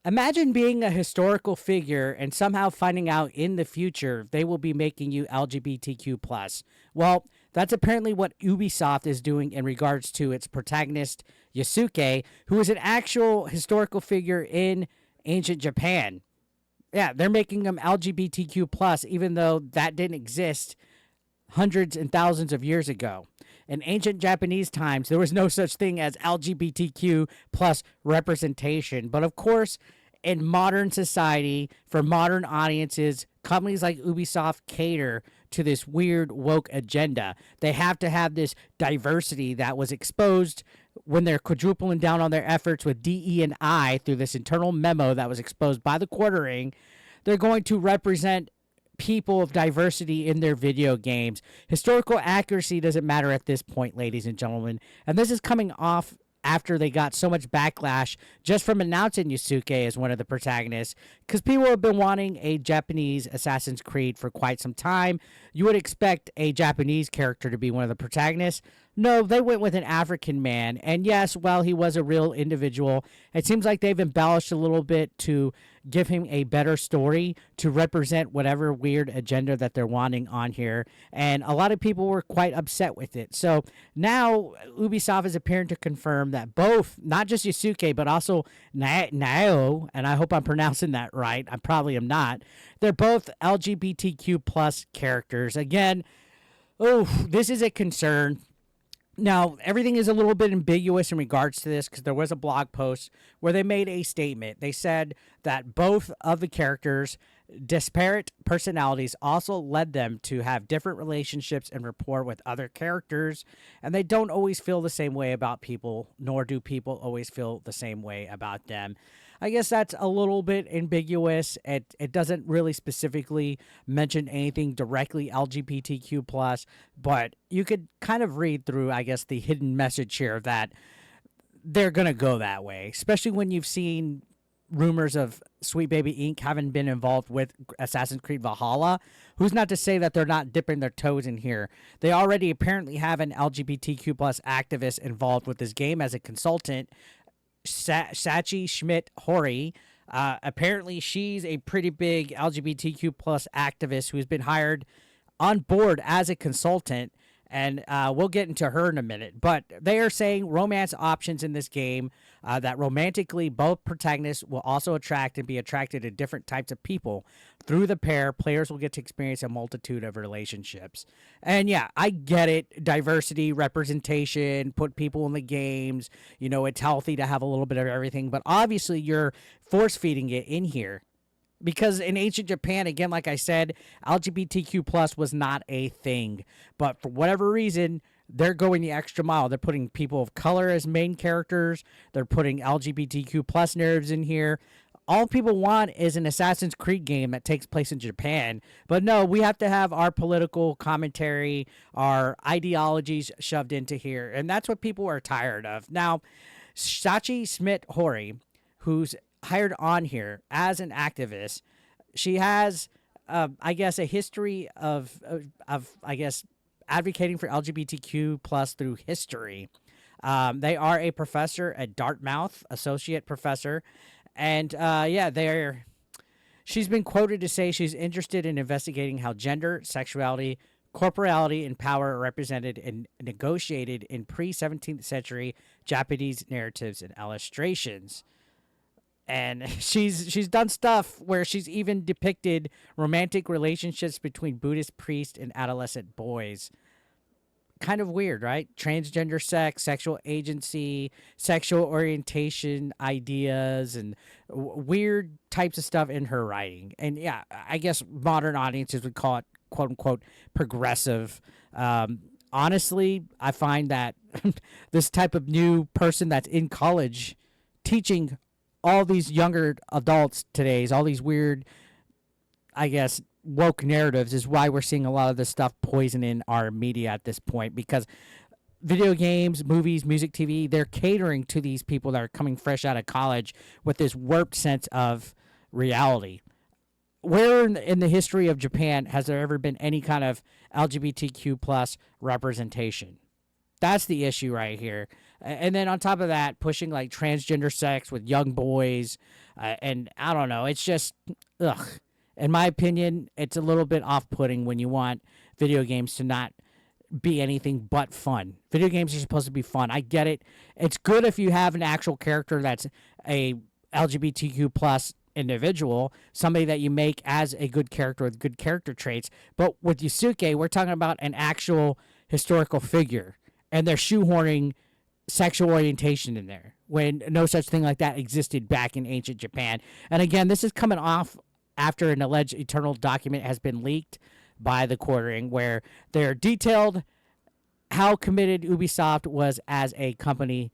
Imagine being a historical figure and somehow finding out in the future they will be making you LGBTQ plus. Well, that's apparently what Ubisoft is doing in regards to its protagonist Yasuke, who is an actual historical figure in ancient Japan. Yeah, they're making him LGBTQ plus, even though that didn't exist hundreds and thousands of years ago. In ancient Japanese times, there was no such thing as LGBTQ plus representation. But of course, in modern society, for modern audiences, companies like Ubisoft cater to this weird woke agenda. They have to have this diversity that was exposed when they're quadrupling down on their efforts with DE and I through this internal memo that was exposed by the quartering. They're going to represent people of diversity in their video games. Historical accuracy doesn't matter at this point, ladies and gentlemen. And this is coming off after they got so much backlash just from announcing Yasuke as one of the protagonists, because people have been wanting a Japanese Assassin's Creed for quite some time. You would expect a Japanese character to be one of the protagonists. No, they went with an African man. And yes, while he was a real individual, it seems like they've embellished a little bit to give him a better story to represent whatever weird agenda that they're wanting on here. And a lot of people were quite upset with it. So now Ubisoft is appearing to confirm that both, not just Yasuke, but also Naoe, and I hope I'm pronouncing that right. I probably am not. They're both LGBTQ plus characters. Again, this is a concern. Now, everything is a little bit ambiguous in regards to this because there was a blog post where they made a statement. They said that both of the characters' disparate personalities also led them to have different relationships and rapport with other characters, and they don't always feel the same way about people, nor do people always feel the same way about them. I guess that's a little bit ambiguous. It doesn't really specifically mention anything directly LGBTQ plus, but you could kind of read through, I guess, the hidden message here that they're gonna go that way, especially when you've seen rumors of Sweet Baby Inc. having been involved with Assassin's Creed Valhalla. Who's not to say that they're not dipping their toes in here? They already apparently have an LGBTQ plus activist involved with this game as a consultant, Sachi Schmidt-Hori. Apparently, she's a pretty big LGBTQ plus activist who's been hired on board as a consultant, and we'll get into her in a minute. But they are saying romance options in this game, that romantically both protagonists will also attract and be attracted to different types of people. Through the pair, players will get to experience a multitude of relationships. And yeah, I get it. Diversity, representation, put people in the games. You know, it's healthy to have a little bit of everything. But obviously, you're force feeding it in here. Because in ancient Japan, again, like I said, LGBTQ plus was not a thing. But for whatever reason, they're going the extra mile. They're putting people of color as main characters. They're putting LGBTQ plus narratives in here. All people want is an Assassin's Creed game that takes place in Japan. But no, we have to have our political commentary, our ideologies shoved into here. And that's what people are tired of. Now, Sachi Schmidt-Hori, who's hired on here as an activist, she has, I guess, a history of I guess, advocating for LGBTQ plus through history. They are a professor at Dartmouth, associate professor, and yeah, they're. She's been quoted to say she's interested in investigating how gender, sexuality, corporality, and power are represented and negotiated in pre-17th century Japanese narratives and illustrations. And she's done stuff where she's even depicted romantic relationships between Buddhist priests and adolescent boys. Kind of weird, right? Transgender sex, sexual agency, sexual orientation ideas, and weird types of stuff in her writing. And yeah, I guess modern audiences would call it quote unquote progressive. Honestly, I find that this type of new person that's in college teaching all these younger adults today's, all these weird, I guess, woke narratives is why we're seeing a lot of this stuff poison in our media at this point, because video games, movies, music, TV, they're catering to these people that are coming fresh out of college with this warped sense of reality. Where in the history of Japan has there ever been any kind of LGBTQ plus representation? That's the issue right here. And then on top of that, pushing like transgender sex with young boys, and I don't know, it's just ugh. In my opinion, it's a little bit off-putting when you want video games to not be anything but fun. Video games are supposed to be fun. I get it. It's good if you have an actual character that's a LGBTQ plus individual, somebody that you make as a good character with good character traits. But with Yasuke, we're talking about an actual historical figure, and they're shoehorning sexual orientation in there when no such thing like that existed back in ancient Japan. And again, this is coming off after an alleged eternal document has been leaked by the Quartering, where they're detailed how committed Ubisoft was as a company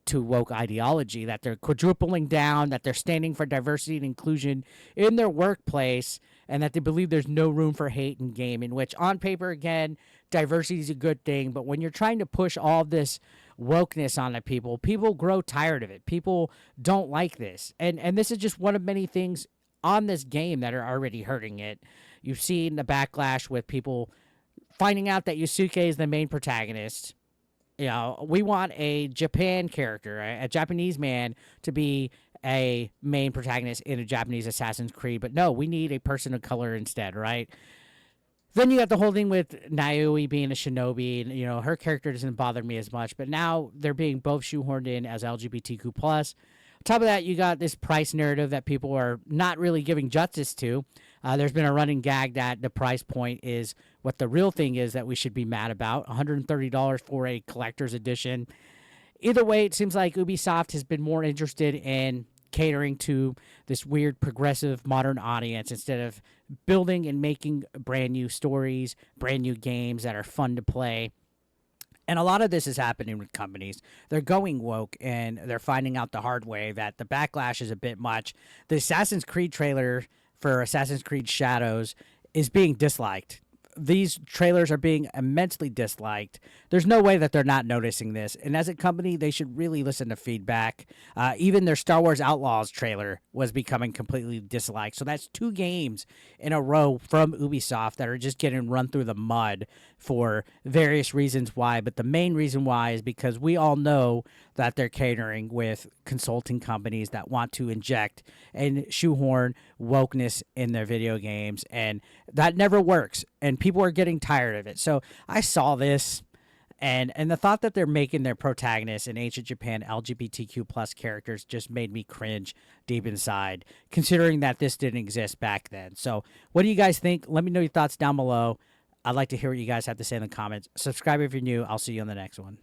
to woke ideology, that they're quadrupling down, that they're standing for diversity and inclusion in their workplace, and that they believe there's no room for hate in gaming, which on paper, again, diversity is a good thing. But when you're trying to push all this wokeness on the people, people grow tired of it. People don't like this. And this is just one of many things on this game that are already hurting it. You've seen the backlash with people finding out that Yasuke is the main protagonist. You know, we want a Japan character, a Japanese man, to be a main protagonist in a Japanese Assassin's Creed. But no, we need a person of color instead, right? Then you got the whole thing with Naoe being a shinobi, and her character doesn't bother me as much. But now they're being both shoehorned in as LGBTQ plus. On top of that, you got this price narrative that people are not really giving justice to. There's been a running gag that the price point is what the real thing is that we should be mad about. $130 for a collector's edition. Either way, it seems like Ubisoft has been more interested in catering to this weird progressive modern audience instead of building and making brand new stories, brand new games that are fun to play. And a lot of this is happening with companies. They're going woke, and they're finding out the hard way that the backlash is a bit much. The Assassin's Creed trailer for Assassin's Creed Shadows is being disliked. These trailers are being immensely disliked. There's no way that they're not noticing this. And as a company, they should really listen to feedback. Even their Star Wars Outlaws trailer was becoming completely disliked. So that's 2 games in a row from Ubisoft that are just getting run through the mud for various reasons why. But the main reason why is because we all know that they're catering with consulting companies that want to inject and shoehorn wokeness in their video games. And that never works. And people are getting tired of it. So I saw this, and the thought that they're making their protagonists in ancient Japan LGBTQ plus characters just made me cringe deep inside, considering that this didn't exist back then. So what do you guys think? Let me know your thoughts down below. I'd like to hear what you guys have to say in the comments. Subscribe if you're new. I'll see you on the next one.